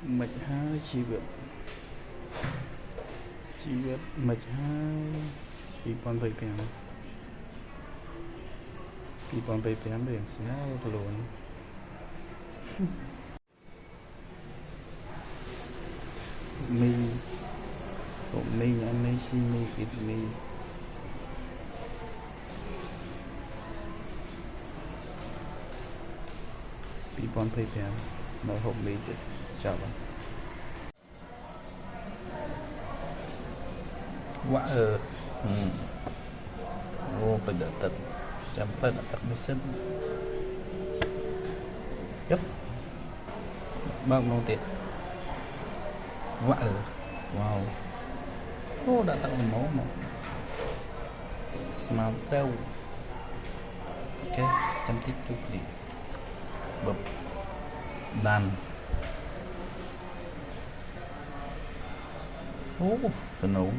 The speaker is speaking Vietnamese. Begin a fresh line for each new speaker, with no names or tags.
mạch hai chi vết mạch haiปีปอนไปเปลี่ยนปีปอนไปเปลี่ยนเรื่องเสียหลวนมีผมมีอันนี้ชิมีอิดมีปีปอนไปเปลี่ยนเราหกมีจะจับquá ô phải đợi tận chăm phải đợi tận mới xếp chấp bao nhiêu tiền quá wow ô đã tặng máu mà smart treo ok chăm tiếp chút đi bập đàn ô tình ổn